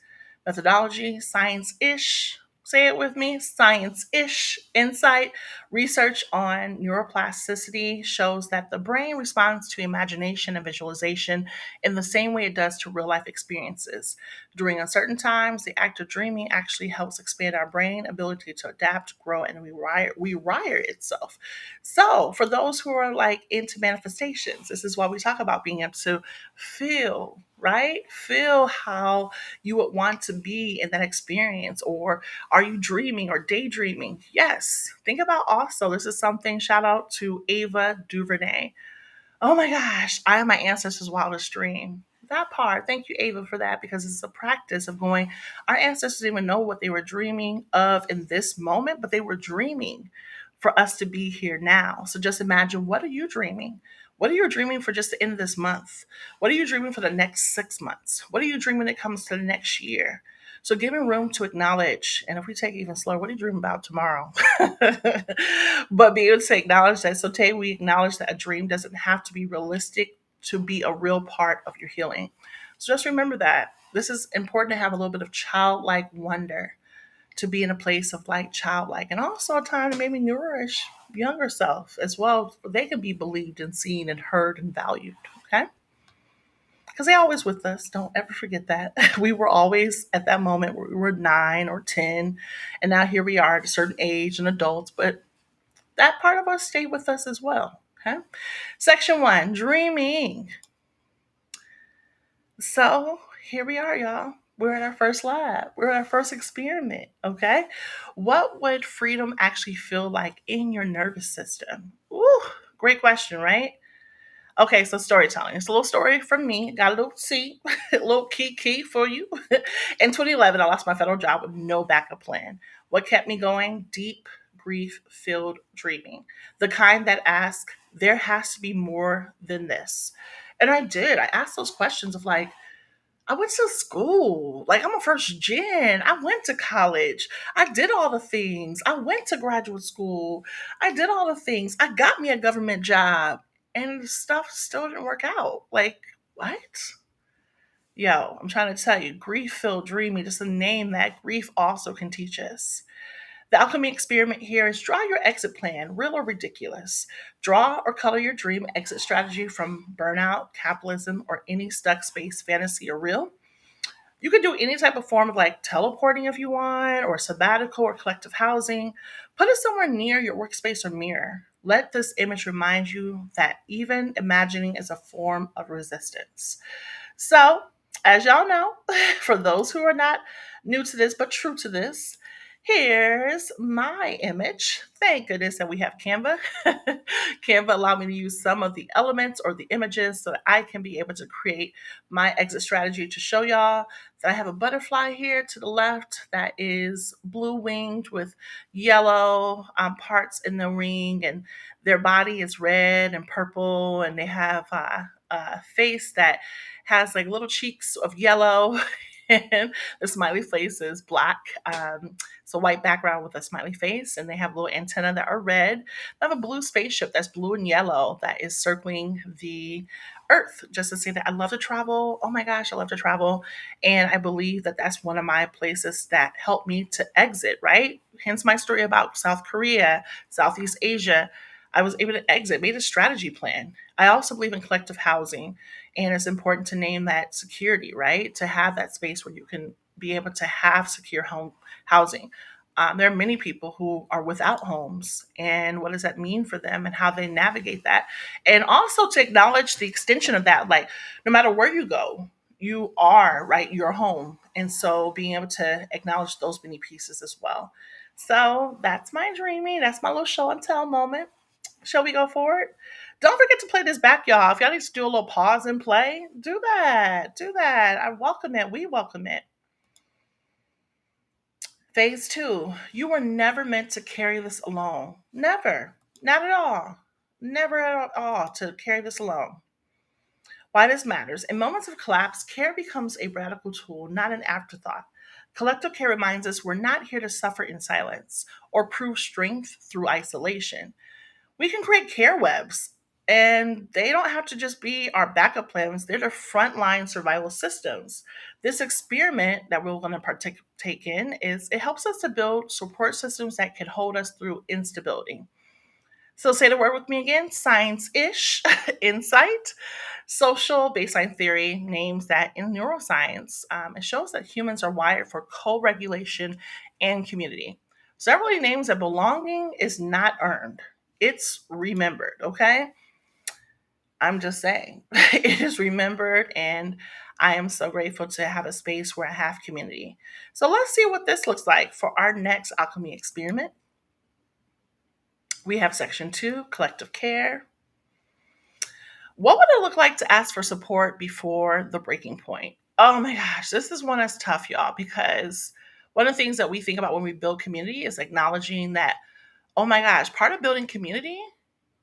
Methodology, science-ish. Say it with me, science-ish insight. Research on neuroplasticity shows that the brain responds to imagination and visualization in the same way it does to real life experiences. During uncertain times, the act of dreaming actually helps expand our brain ability to adapt, grow, and rewire itself. So, for those who are like into manifestations, this is why we talk about being able to feel, right? Feel how you would want to be in that experience, or are you dreaming or daydreaming? Yes. Think about also, this is something, shout out to Ava DuVernay. Oh my gosh, I am my ancestors' wildest dream. That part, thank you, Ava, for that, because it's a practice of going, our ancestors didn't even know what they were dreaming of in this moment, but they were dreaming for us to be here now. So just imagine, what are you dreaming? What are you dreaming for just the end of this month? What are you dreaming for the next 6 months? What are you dreaming when it comes to the next year? So giving room to acknowledge, and if we take it even slower, what are you dreaming about tomorrow? But be able to acknowledge that. So today we acknowledge that a dream doesn't have to be realistic to be a real part of your healing. So just remember that. This is important to have a little bit of childlike wonder, to be in a place of like childlike, and also a time to maybe nourish younger self as well. They can be believed and seen and heard and valued. Okay. Because they always with us. Don't ever forget that. We were always at that moment where we were 9 or 10, and now here we are at a certain age and adults, but that part of us stayed with us as well. Okay. Section one, dreaming. So here we are, y'all. We're at our first lab. We're at our first experiment. Okay. What would freedom actually feel like in your nervous system? Ooh, great question, right? Okay, so storytelling. It's a little story from me. Got a little tea, a little key for you. In 2011, I lost my federal job with no backup plan. What kept me going? Deep grief filled dreaming. The kind that asks, there has to be more than this. And I did. I asked those questions of like, I went to school. Like, I'm a first gen. I went to college. I did all the things. I went to graduate school. I did all the things. I got me a government job. And stuff still didn't work out. Like, what? Yo, I'm trying to tell you, grief filled dreaming, just to name that, grief also can teach us. The alchemy experiment here is, draw your exit plan, real or ridiculous. Draw or color your dream exit strategy from burnout, capitalism, or any stuck space, fantasy, or real. You could do any type of form of like teleporting if you want, or sabbatical, or collective housing. Put it somewhere near your workspace or mirror. Let this image remind you that even imagining is a form of resistance. So, as y'all know, for those who are not new to this but true to this, here's my image. Thank goodness that we have Canva. Canva allowed me to use some of the elements or the images so that I can be able to create my exit strategy to show y'all that I have a butterfly here to the left that is blue winged with yellow parts in the wing, and their body is red and purple, and they have a face that has like little cheeks of yellow. and the smiley face is black. It's a white background with a smiley face, and they have little antennae that are red. They have a blue spaceship that's blue and yellow that is circling the Earth, just to say that I love to travel. Oh my gosh, I love to travel. And I believe that that's one of my places that helped me to exit, right? Hence my story about South Korea, Southeast Asia. I was able to exit, made a strategy plan. I also believe in collective housing, and it's important to name that security, right? To have that space where you can be able to have secure home housing. There are many people who are without homes, and what does that mean for them and how they navigate that. And also to acknowledge the extension of that, like no matter where you go, you are, right, your home. And so being able to acknowledge those many pieces as well. So that's my dreaming. That's my little show and tell moment. Shall we go forward? Don't forget to play this back, y'all. If y'all need to do a little pause and play, do that. Do that. I welcome it. We welcome it. Phase two, you were never meant to carry this alone. Never. Not at all. Never at all to carry this alone. Why this matters. In moments of collapse, care becomes a radical tool, not an afterthought. Collective care reminds us we're not here to suffer in silence or prove strength through isolation. We can create care webs, and they don't have to just be our backup plans, they're the frontline survival systems. This experiment that we're going to partake in is it helps us to build support systems that can hold us through instability. So say the word with me again: science-ish, insight. Social baseline theory names that in neuroscience, it shows that humans are wired for co-regulation and community. So that really names that belonging is not earned, it's remembered. Okay, I'm just saying, it is remembered, and I am so grateful to have a space where I have community. So let's see what this looks like for our next alchemy experiment. We have section 2, collective care. What would it look like to ask for support before the breaking point? Oh my gosh, this is one that's tough, y'all, because one of the things that we think about when we build community is acknowledging that, oh my gosh, part of building community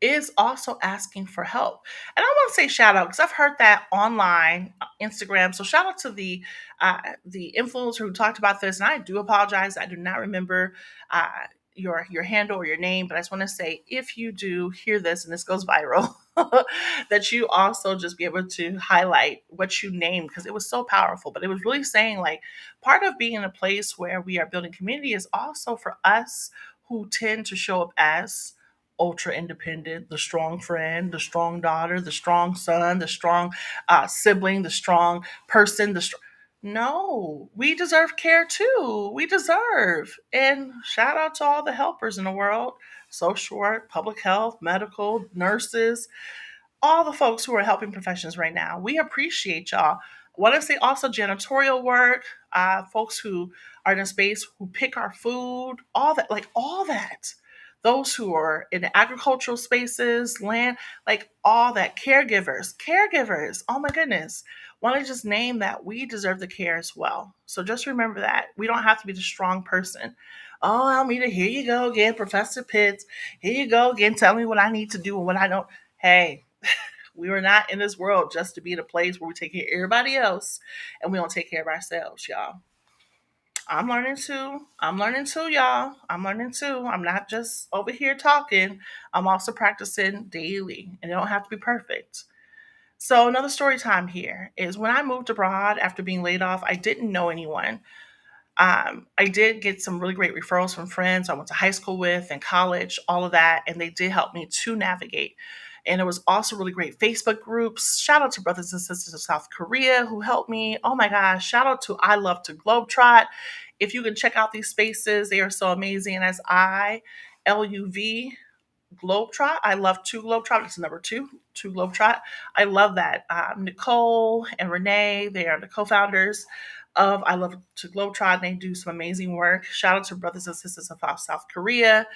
is also asking for help. And I want to say shout out because I've heard that online, Instagram. So shout out to the influencer who talked about this. And I do apologize. I do not remember uh, your handle or your name, but I just want to say if you do hear this and this goes viral, that you also just be able to highlight what you named because it was so powerful. But it was really saying like part of being in a place where we are building community is also for us who tend to show up as ultra independent, the strong friend, the strong daughter, the strong son, the strong sibling, the strong person, no, we deserve care too. We deserve. And shout out to all the helpers in the world: social work, public health, medical, nurses, all the folks who are helping professions right now. We appreciate y'all. I want to say also janitorial work, folks who are in a space who pick our food, all that, like all that. Those who are in the agricultural spaces, land, like all that. Caregivers. Oh my goodness. Want to just name that we deserve the care as well. So just remember that we don't have to be the strong person. Oh, Almeda, here you go again, Professor Pitts. Here you go again, telling me what I need to do and what I don't. Hey, we were not in this world just to be in a place where we take care of everybody else and we don't take care of ourselves, y'all. I'm learning too. I'm learning too, y'all. I'm learning too. I'm not just over here talking. I'm also practicing daily, and it don't have to be perfect. So another story time here is when I moved abroad after being laid off, I didn't know anyone. I did get some really great referrals from friends I went to high school with and college, all of that, and they did help me to navigate. And it was also really great Facebook groups. Shout out to brothers and sisters of South Korea who helped me. Oh my gosh, shout out to I Love to Globetrot. If you can check out these spaces, they are so amazing. And as ILUV Globetrot. I love two Globetrot. It's number two Globetrot. I love that. Nicole and Renee, they are the co-founders of I Love to Globetrot. They do some amazing work. Shout out to brothers and sisters of South Korea.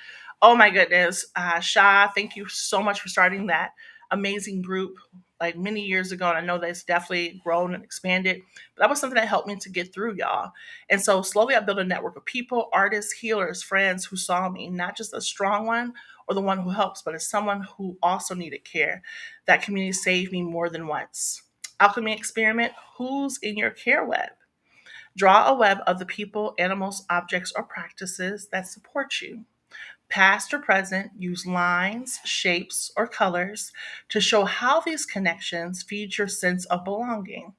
Oh my goodness. Sha, thank you so much for starting that amazing group like many years ago. And I know that's definitely grown and expanded. But that was something that helped me to get through, y'all. And so slowly I built a network of people, artists, healers, friends who saw me, not just a strong one or the one who helps, but as someone who also needed care. That community saved me more than once. Alchemy experiment: who's in your care web? Draw a web of the people, animals, objects, or practices that support you. Past or present, use lines, shapes, or colors to show how these connections feed your sense of belonging.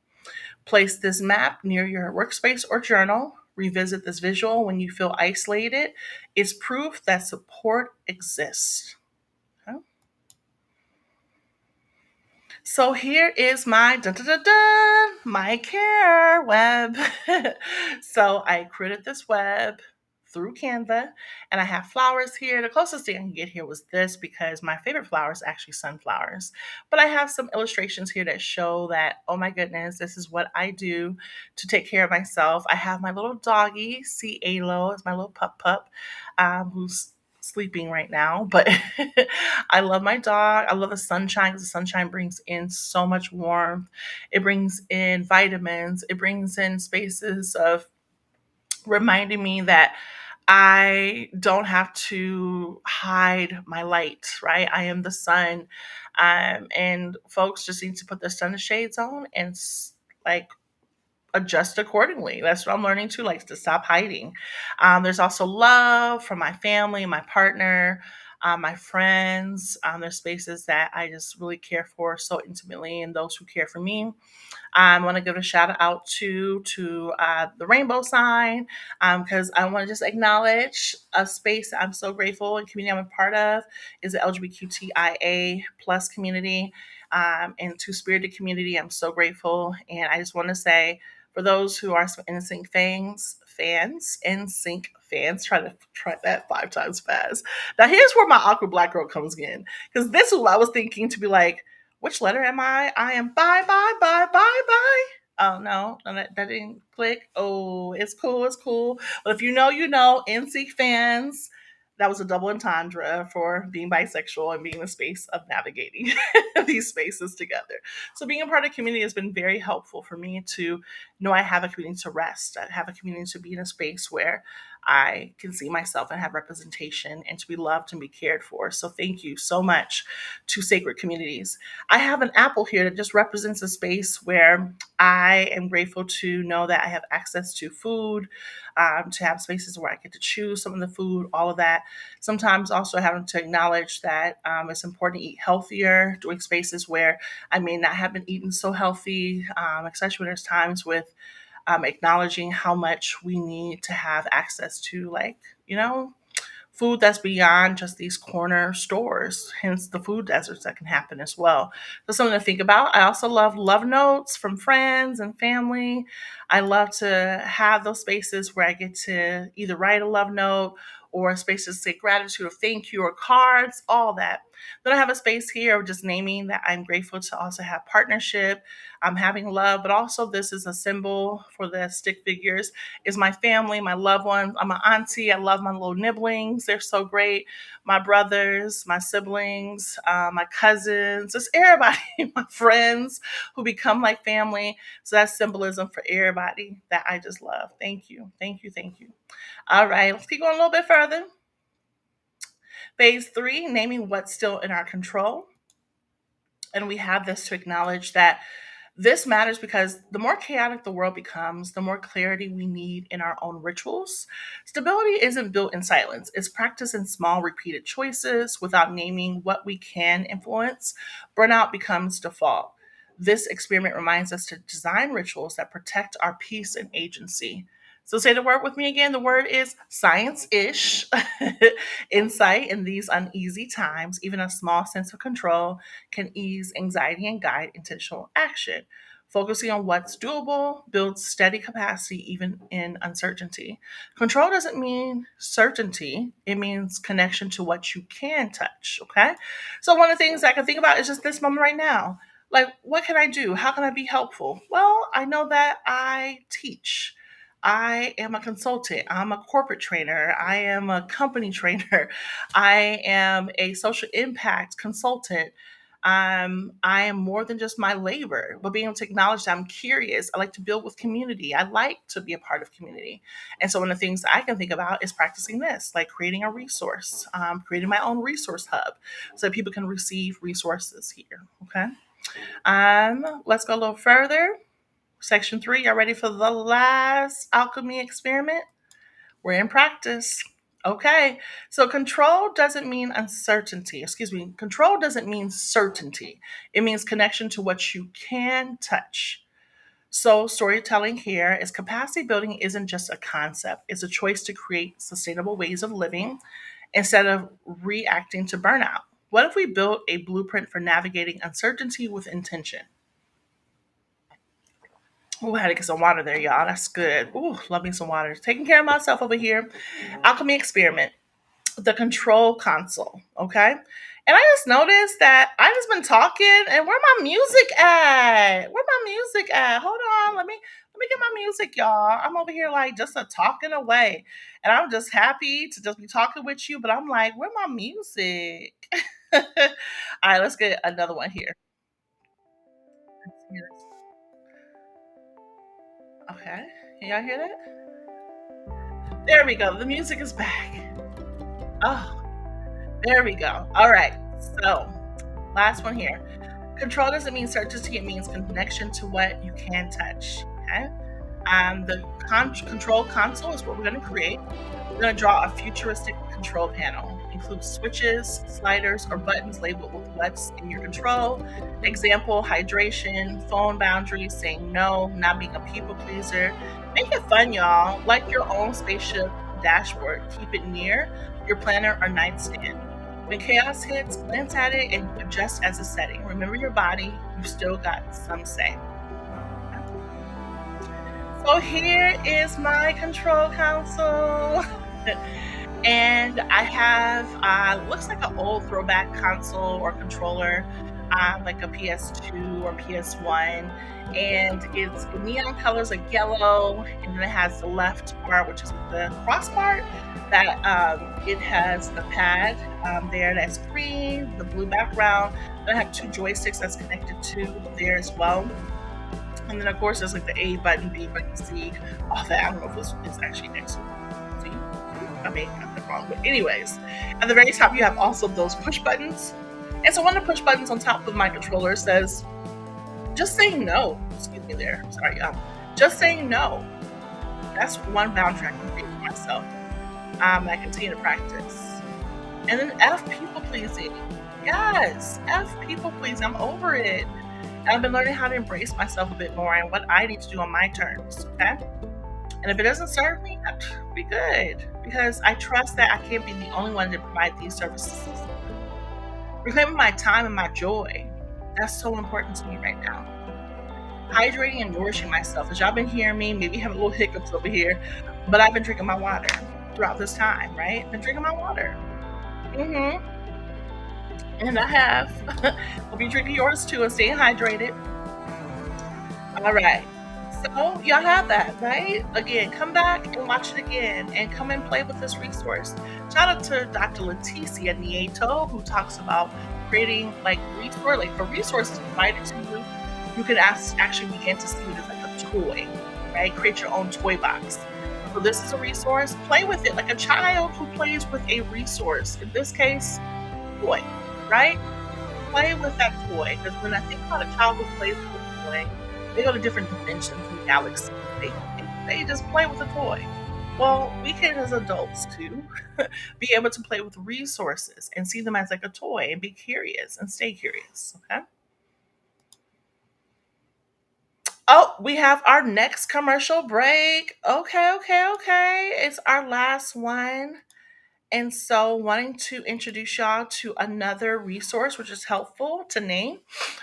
Place this map near your workspace or journal. Revisit this visual when you feel isolated. It's proof that support exists. Okay? So here is my dun, dun, dun, dun, my care web. So I created this web through Canva, and I have flowers here. The closest thing I can get here was this because my favorite flower is actually sunflowers. But I have some illustrations here that show that, oh my goodness, this is what I do to take care of myself. I have my little doggy, see Alo, is my little pup, who's sleeping right now, but I love my dog. I love the sunshine because the sunshine brings in so much warmth. It brings in vitamins. It brings in spaces of reminding me that I don't have to hide my light, right? I am the sun. And folks just need to put their sun shades on and like adjust accordingly. That's what I'm learning too, like to stop hiding. There's also love from my family, my partner, my friends. There's spaces that I just really care for so intimately, and those who care for me. I want to give a shout out to the rainbow sign because I want to just acknowledge a space I'm so grateful and community I'm a part of is the LGBTQIA plus community and to spirited community. I'm so grateful, and I just want to say for those who are some NSYNC fans, try that 5 times fast. Now here's where my awkward black girl comes in because this is what I was thinking to be like which letter am I? I am bye, bye, bye, bye, bye. Oh, no, that didn't click. Oh, it's cool, it's cool. But if you know, you know, NC fans, that was a double entendre for being bisexual and being in the space of navigating these spaces together. So being a part of the community has been very helpful for me to know I have a community to rest. I have a community to be in a space where I can see myself and have representation and to be loved and be cared for. So thank you so much to Sacred Communities. I have an apple here that just represents a space where I am grateful to know that I have access to food, to have spaces where I get to choose some of the food, all of that. Sometimes also having to acknowledge that it's important to eat healthier, doing spaces where I may not have been eating so healthy, especially when there's times with acknowledging how much we need to have access to, like, food that's beyond just these corner stores, hence the food deserts that can happen as well. So something to think about. I also love notes from friends and family. I love to have those spaces where I get to either write a love note or spaces to say gratitude or thank you or cards, all that. Then I have a space here of just naming that I'm grateful to also have partnership. I'm having love, but also this is a symbol for the stick figures is my family, my loved ones. I'm an auntie. I love my little nibblings. They're so great. My brothers, my siblings, my cousins, just everybody, my friends who become like family. So that's symbolism for everybody that I just love. Thank you. Thank you. Thank you. All right, let's keep going a little bit further. Phase 3, naming what's still in our control. And we have this to acknowledge that this matters because the more chaotic the world becomes, the more clarity we need in our own rituals. Stability isn't built in silence, it's practiced in small, repeated choices without naming what we can influence. Burnout becomes default. This experiment reminds us to design rituals that protect our peace and agency. So say the word with me again. The word is science ish. Insight in these uneasy times, even a small sense of control can ease anxiety and guide intentional action. Focusing on what's doable builds steady capacity even in uncertainty. Control doesn't mean certainty, it means connection to what you can touch. Okay. So, one of the things I can think about is just this moment right now. Like, what can I do? How can I be helpful? Well, I know that I teach. I am a consultant. I'm a corporate trainer. I am a company trainer. I am a social impact consultant. I am more than just my labor, but being able to acknowledge that I'm curious. I like to build with community. I like to be a part of community. And so one of the things I can think about is practicing this, like creating a resource, creating my own resource hub so that people can receive resources here. Okay. Let's go a little further. Section 3, y'all ready for the last alchemy experiment? We're in practice. Okay. So control doesn't mean uncertainty. Excuse me. Control doesn't mean certainty. It means connection to what you can touch. So storytelling here is capacity building isn't just a concept. It's a choice to create sustainable ways of living instead of reacting to burnout. What if we built a blueprint for navigating uncertainty with intention? Oh, I had to get some water there, y'all. That's good. Ooh, love me some water. Taking care of myself over here. Alchemy experiment. The control console. Okay. And I just noticed that I just been talking and where my music at? Where my music at? Hold on. Let me get my music, y'all. I'm over here like just a talking away. And I'm just happy to just be talking with you, but I'm like, where my music? All right, let's get another one here. Let's hear this. Okay. Can y'all hear that? There we go. The music is back. Oh, there we go. All right. So, last one here. Control doesn't mean certainty, it means connection to what you can touch. Okay. The control console is what we're going to create. We're going to draw a futuristic control panel. Includes switches, sliders, or buttons labeled with what's in your control. Example, hydration, phone boundaries, saying no, not being a people pleaser. Make it fun, y'all. Like your own spaceship dashboard. Keep it near your planner or nightstand. When chaos hits, glance at it and adjust as a setting. Remember your body, you still got some say. So here is my control console. And I have looks like an old throwback console or controller, like a PS2 or PS1, and it's neon colors like yellow, and then it has the left part, which is the cross part. That it has the pad there that's green, the blue background. Then I have two joysticks that's connected to there as well. And then of course there's like the A button, B button, C, all that. I don't know if it's actually next to C. I may have it wrong, but anyways, at the very top you have also those push buttons. And so one of the push buttons on top of my controller says, just saying no. Excuse me there. Sorry, just saying no. That's one boundary I can create for myself. I continue to practice. And then F, people pleasing. Yes, F, people pleasing. I'm over it. And I've been learning how to embrace myself a bit more and what I need to do on my terms. Okay. And if it doesn't serve me, be good. Because I trust that I can't be the only one to provide these services. Reclaiming my time and my joy. That's so important to me right now. Hydrating and nourishing myself. As y'all been hearing me, maybe have a little hiccups over here, but I've been drinking my water throughout this time, right? Been drinking my water. Mm-hmm. And I have. Hope you drinking yours too and staying hydrated. All right. So y'all have that, right? Again, come back and watch it again and come and play with this resource. Shout out to Dr. Leticia Nieto, who talks about creating like for resources provided to you. You can actually begin to see it as like a toy, right? Create your own toy box. So this is a resource. Play with it like a child who plays with a resource. In this case, toy, right? Play with that toy. Because when I think about a child who plays with a toy, they go to different dimensions and galaxies. They just play with a toy. Well, we can as adults too be able to play with resources and see them as like a toy and be curious and stay curious. Okay. Oh, we have our next commercial break. Okay. It's our last one. And so, wanting to introduce y'all to another resource, which is helpful to name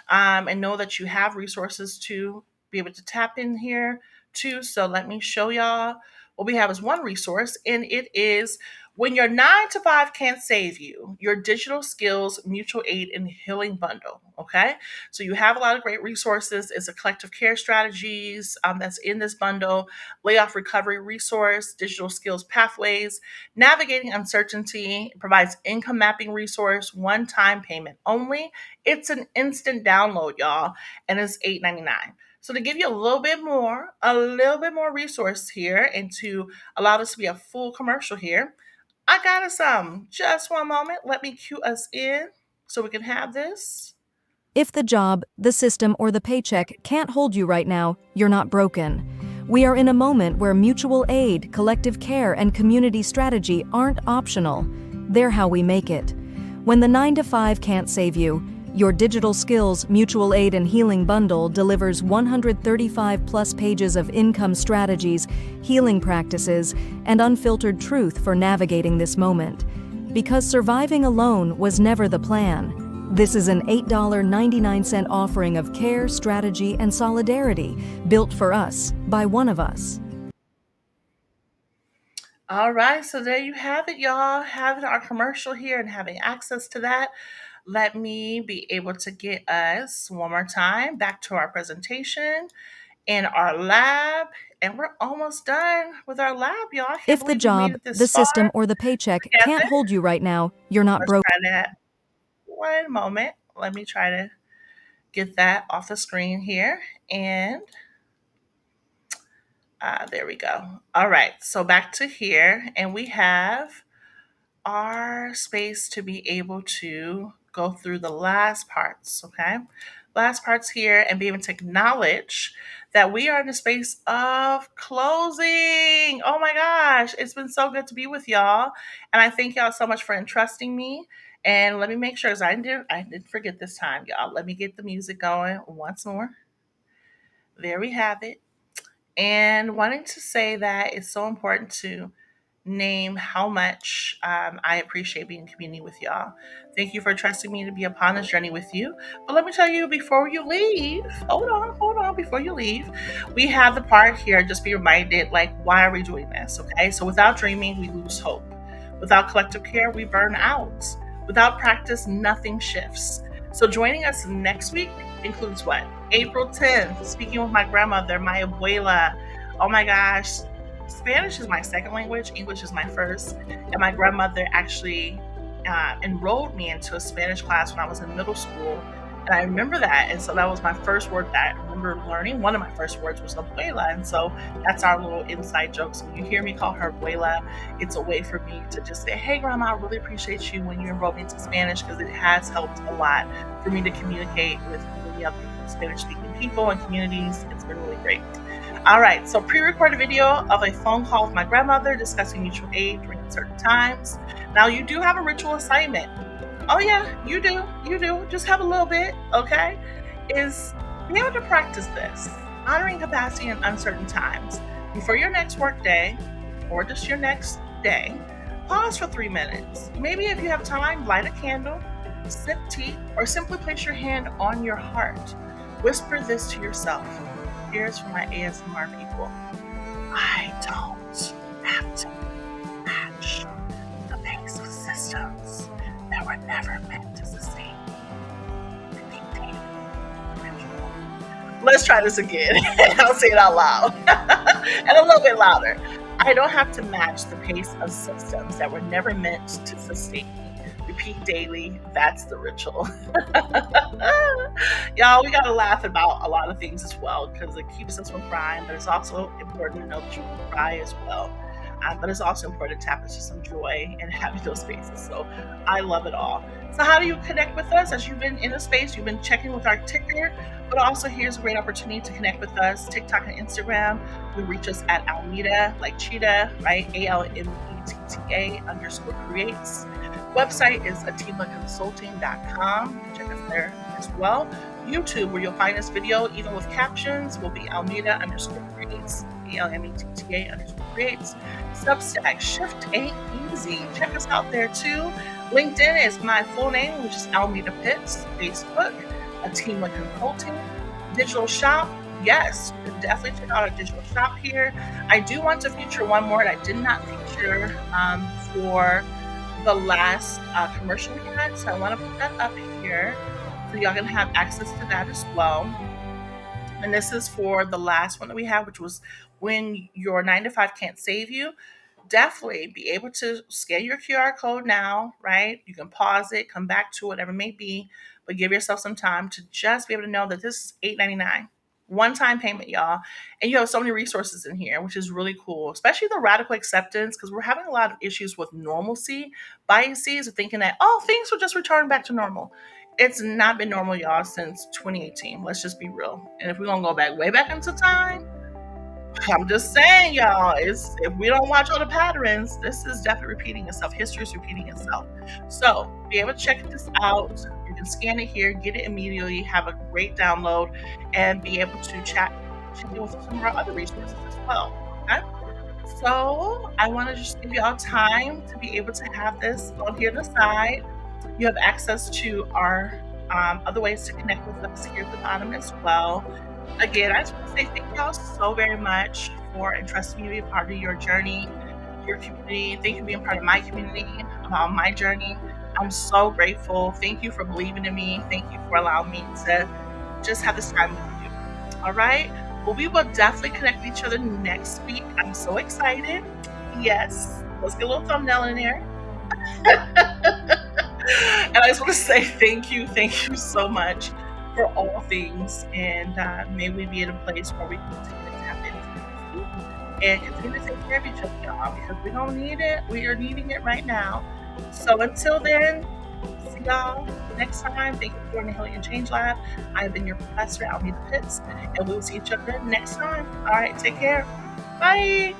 and know that you have resources to be able to tap in here too. So, let me show y'all what we have as one resource, and it is when your 9 to 5 can't save you, your digital skills, mutual aid, and healing bundle. Okay. So, you have a lot of great resources. It's a collective care strategies that's in this bundle, layoff recovery resource, digital skills pathways, navigating uncertainty. It provides income mapping resource, one-time payment only. It's an instant download, y'all, and it's $8.99. So to give you a little bit more resource here, and to allow this to be a full commercial here, I got us some. Just one moment. Let me cue us in so we can have this. If the job, the system, or the paycheck can't hold you right now, you're not broken. We are in a moment where mutual aid, collective care, and community strategy aren't optional. They're how we make it. When the 9 to 5 can't save you, your Digital Skills Mutual Aid and Healing Bundle delivers 135 plus pages of income strategies, healing practices, and unfiltered truth for navigating this moment. Because surviving alone was never the plan, this is an $8.99 offering of care, strategy, and solidarity, built for us, by one of us. All right, so there you have it, y'all. Having our commercial here and having access to that. Let me be able to get us one more time back to our presentation in our lab. And we're almost done with our lab, y'all. I can't If the believe we made job, it this the far system, or the paycheck can't together. hold you right now, you're not Let's broken. try that. One moment. Let me try to get that off the screen here. And there we go. All right, so back to here. And we have our space to be able to go through the last parts, okay? Last parts here and be able to acknowledge that we are in the space of closing. Oh my gosh, it's been so good to be with y'all. And I thank y'all so much for entrusting me. And let me make sure, because I didn't forget this time, y'all. Let me get the music going once more. There we have it. And wanting to say that it's so important to name how much I appreciate being in community with y'all. Thank you for trusting me to be upon this journey with you. But let me tell you before you leave, hold on, before you leave, we have the part here. Just be reminded, like, why are we doing this? Okay, so without dreaming, we lose hope. Without collective care, we burn out. Without practice, nothing shifts. So joining us next week includes what? April 10th, speaking with my grandmother, my abuela. Oh my gosh, Spanish is my second language, English is my first, and my grandmother actually enrolled me into a Spanish class when I was in middle school. And I remember that. And so that was my first word that I remember learning. One of my first words was abuela. And so that's our little inside joke. So when you hear me call her abuela, it's a way for me to just say, hey, grandma, I really appreciate you when you enrolled me into Spanish, because it has helped a lot for me to communicate with many other Spanish speaking people and communities. It's been really great. All right, so pre-recorded video of a phone call with my grandmother discussing mutual aid during certain times. Now you do have a ritual assignment. Oh yeah, you do. Just have a little bit, okay? Is be able to practice this, honoring capacity in uncertain times. Before your next work day, or just your next day, pause for 3 minutes. Maybe if you have time, light a candle, sip tea, or simply place your hand on your heart. Whisper this to yourself. Here's for my ASMR people. I don't have to match the pace of systems that were never meant to sustain. Repeat. Let's try this again. I'll say it out loud. And a little bit louder. I don't have to match the pace of systems that were never meant to sustain me. Repeat daily. That's the ritual. Y'all, we gotta laugh about a lot of things as well, because it keeps us from crying, but it's also important to know that you can cry as well. But it's also important to tap into some joy and having those spaces. So I love it all. So how do you connect with us? As you've been in the space, you've been checking with our ticker, but also here's a great opportunity to connect with us. TikTok and Instagram. You reach us at Almetta, like cheetah, right? ALMETTA_creates. Website is atimaconsulting.com. You can check us there as well. YouTube, where you'll find this video, even with captions, will be Almetta_creates, ALMETTA_creates. Substack, Shift Ain't Easy. Check us out there too. LinkedIn is my full name, which is Almetta Pitts. Facebook, Atima Consulting. Digital shop, yes, you can definitely check out our digital shop here. I do want to feature one more that I did not feature for the last commercial we had, so I want to put that up here so y'all can have access to that as well. And this is for the last one that we have, which was when your 9 to 5 can't save you. Definitely be able to scan your QR code now, right? You can pause it, come back to whatever it may be, but give yourself some time to just be able to know that this is $8.99. One-time payment, y'all. And you have so many resources in here, which is really cool, especially the radical acceptance, because we're having a lot of issues with normalcy, biases of thinking that, oh, things will just return back to normal. It's not been normal, y'all, since 2018. Let's just be real. And if we're going to go back way back into time, I'm just saying, y'all, if we don't watch all the patterns, this is definitely repeating itself. History is repeating itself. So be able to check this out. You can scan it here, get it immediately, have a great download, and be able to check in with some of our other resources as well. Okay? So I want to just give y'all time to be able to have this on here to the side. You have access to our other ways to connect with us here at the bottom as well. Again, I just want to say thank y'all so very much for entrusting me to be a part of your journey, your community. Thank you for being part of my community, my journey. I'm so grateful. Thank you for believing in me. Thank you for allowing me to just have this time with you. All right. Well, we will definitely connect with each other next week. I'm so excited. Yes. Let's get a little thumbnail in there. And I just want to say thank you so much for all things, and may we be in a place where we can continue to tap into and continue to take care of each other, y'all, because we don't need it. We are needing it right now. So until then, see y'all next time. Thank you for joining the Healing and Change Lab. I've been your professor, Almetta Pitts, and we will see each other next time. All right, take care. Bye.